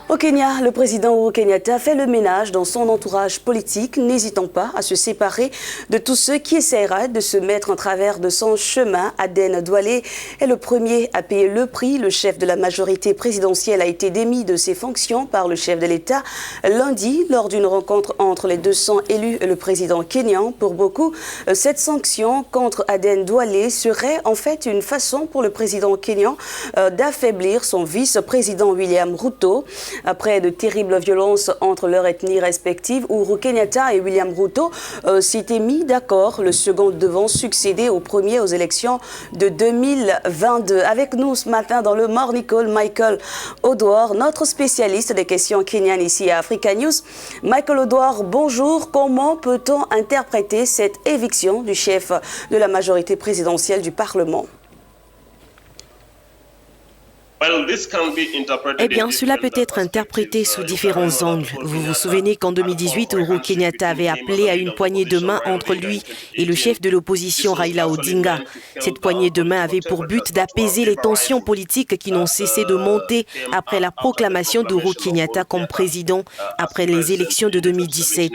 Au Kenya, le président Uhuru Kenyatta fait le ménage dans son entourage politique, n'hésitant pas à se séparer de tous ceux qui essaieraient de se mettre en travers de son chemin. Aden Douale est le premier à payer le prix. Le chef de la majorité présidentielle a été démis de ses fonctions par le chef de l'État lundi lors d'une rencontre entre les 200 élus et le président kényan. Pour beaucoup, cette sanction contre Aden Douale serait en fait une façon pour le président kényan d'affaiblir son vice-président William Ruto. Après de terribles violences entre leurs ethnies respectives, Uhuru Kenyatta et William Ruto s'étaient mis d'accord. Le second devant succéder au premier aux élections de 2022. Avec nous ce matin dans le Morning Call, Michael Odwor, notre spécialiste des questions kenyanes ici à Africa News. Michael Odwor, bonjour. Comment peut-on interpréter cette éviction du chef de la majorité présidentielle du Parlement? Eh bien, cela peut être interprété sous différents angles. Vous vous souvenez qu'en 2018, Uhuru Kenyatta avait appelé à une poignée de main entre lui et le chef de l'opposition Raila Odinga. Cette poignée de main avait pour but d'apaiser les tensions politiques qui n'ont cessé de monter après la proclamation d'Uhuru Kenyatta comme président après les élections de 2017.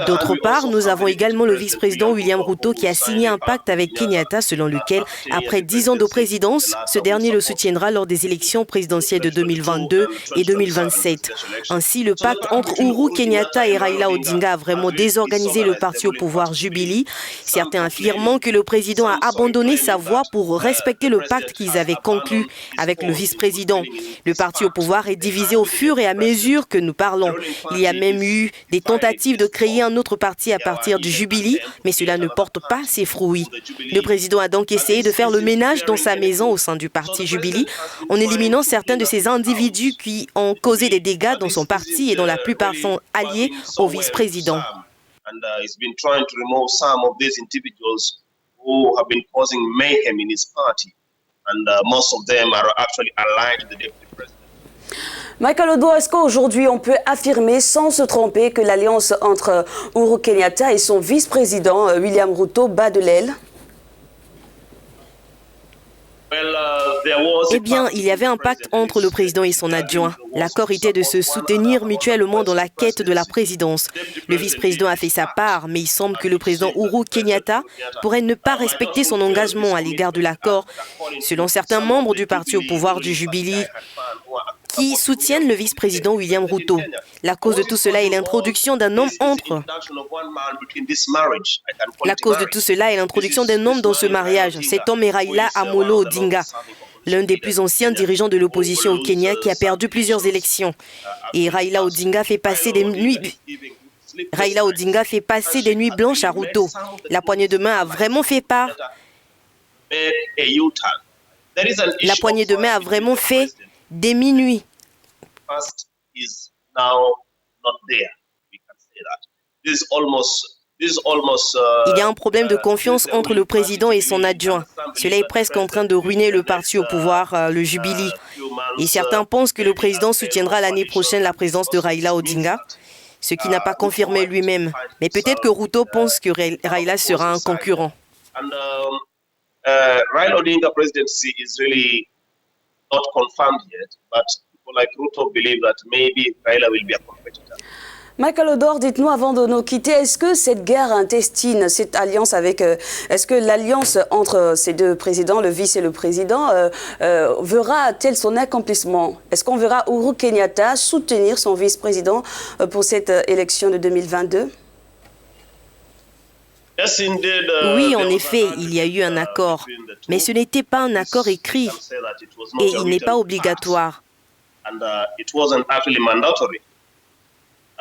D'autre part, nous avons également le vice-président William Ruto qui a signé un pacte avec Kenyatta selon lequel, après 10 ans de présidence, ce dernier le soutiendra lors des élections présidentielles de 2022 et 2027. Ainsi, le pacte entre Uhuru Kenyatta et Raila Odinga a vraiment désorganisé le parti au pouvoir Jubilee, certains affirmant que le président a abandonné sa voix pour respecter le pacte qu'ils avaient conclu avec le vice-président. Le parti au pouvoir est divisé au fur et à mesure que nous parlons. Il y a même eu des tentatives de créer un autre parti à partir du Jubilee, mais cela ne porte pas ses fruits. Le président a donc essayé de faire le ménage dans sa maison au sein du parti Jubilee, en éliminant certains de ces individus qui ont causé des dégâts dans son parti et dont la plupart sont alliés au vice-président. Michael Odwor, est-ce qu'aujourd'hui on peut affirmer sans se tromper que l'alliance entre Uhuru Kenyatta et son vice-président William Ruto bat de l'aile? Eh bien, il y avait un pacte entre le président et son adjoint. L'accord était de se soutenir mutuellement dans la quête de la présidence. Le vice-président a fait sa part, mais il semble que le président Uhuru Kenyatta pourrait ne pas respecter son engagement à l'égard de l'accord, selon certains membres du parti au pouvoir du Jubilee qui soutiennent le vice-président William Ruto. La cause de tout cela est l'introduction d'un homme dans ce mariage. Cet homme est Raila Amolo Odinga, l'un des plus anciens dirigeants de l'opposition au Kenya qui a perdu plusieurs élections. Et Raila Odinga fait passer des nuits blanches à Ruto. La poignée de main a vraiment fait des minuit. Il y a un problème de confiance entre le président et son adjoint. Cela est presque en train de ruiner le parti au pouvoir, le Jubilee. Et certains pensent que le président soutiendra l'année prochaine la présidence de Raila Odinga, ce qui n'a pas confirmé lui-même. Mais peut-être que Ruto pense que Raila sera un concurrent. Raila Odinga presidency is really not confirmed yet, but people like Ruto believe that maybe Raila will be a competitor. Michael Odwor, dites-nous avant de nous quitter, est-ce que cette guerre intestine, cette alliance est-ce que l'alliance entre ces deux présidents, le vice et le président, verra-t-elle son accomplissement? Est-ce qu'on verra Uhuru Kenyatta soutenir son vice-président pour cette élection de 2022? Oui, en effet, il y a eu un accord, mais ce n'était pas un accord écrit et il n'est pas obligatoire.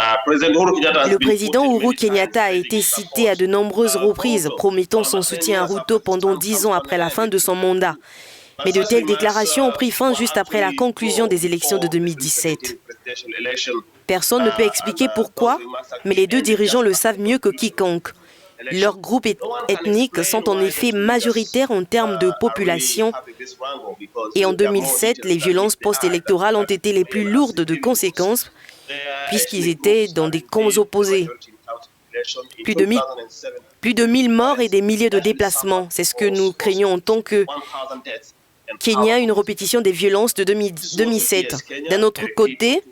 Le président Uhuru Kenyatta a été cité à de nombreuses reprises, promettant son soutien à Ruto pendant 10 ans après la fin de son mandat. Mais de telles déclarations ont pris fin juste après la conclusion des élections de 2017. Personne ne peut expliquer pourquoi, mais les deux dirigeants le savent mieux que quiconque. Leurs groupes ethniques sont en effet majoritaires en termes de population et en 2007, les violences post-électorales ont été les plus lourdes de conséquences puisqu'ils étaient dans des camps opposés. Plus de 1000 morts et des milliers de déplacements. C'est ce que nous craignons en tant que Kenya, une répétition des violences de 2007. D'un autre côté,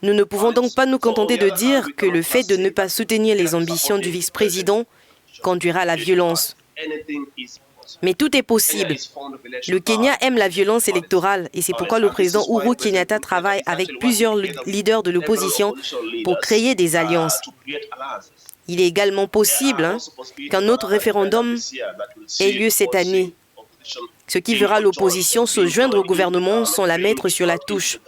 Nous ne pouvons donc pas nous contenter de dire que le fait de ne pas soutenir les ambitions du vice-président conduira à la violence. Mais tout est possible. Le Kenya aime la violence électorale et c'est pourquoi le président Uhuru Kenyatta travaille avec plusieurs leaders de l'opposition pour créer des alliances. Il est également possible qu'un autre référendum ait lieu cette année, ce qui verra l'opposition se joindre au gouvernement sans la mettre sur la touche.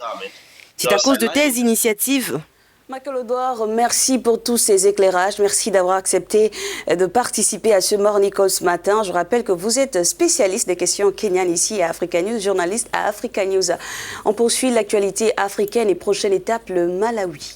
C'est à cause de telles initiatives. Michael Odouard, merci pour tous ces éclairages. Merci d'avoir accepté de participer à ce Morning Call ce matin. Je rappelle que vous êtes spécialiste des questions kenyanes ici à Africa News, journaliste à Africa News. On poursuit l'actualité africaine et prochaine étape, le Malawi.